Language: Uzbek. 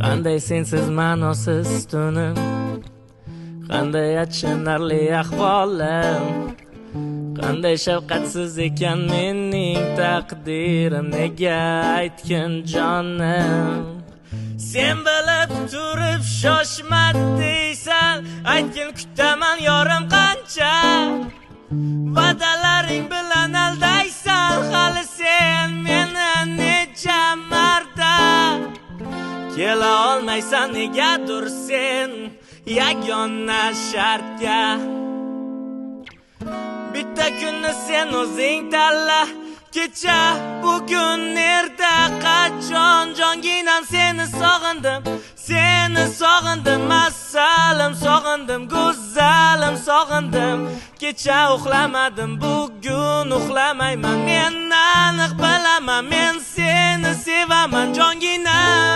Qanday sensiz ma'nosiz tunim, qanday achinarli ahvolim, qanday shafqatsiz ekan mening taqdirim, nega aytgin jonim. Sen bilib turib shoshma deysan, aytgin kutaman yorim qancha. Va'dalaring bilan aldaysan, hali sen meni necha marta. Kela olmaysan negadir sen yagona shartga. Bitta kunni sen o'zing tanla, kecha bugun erta qachon. Jonginam seni sog'indim, seni sog'indim, masalim sog'indim, go'zalim sog'indim. Kecha uxlamadim, bugun uxlamayman, men aniq bilaman, men seni sevaman jonginam.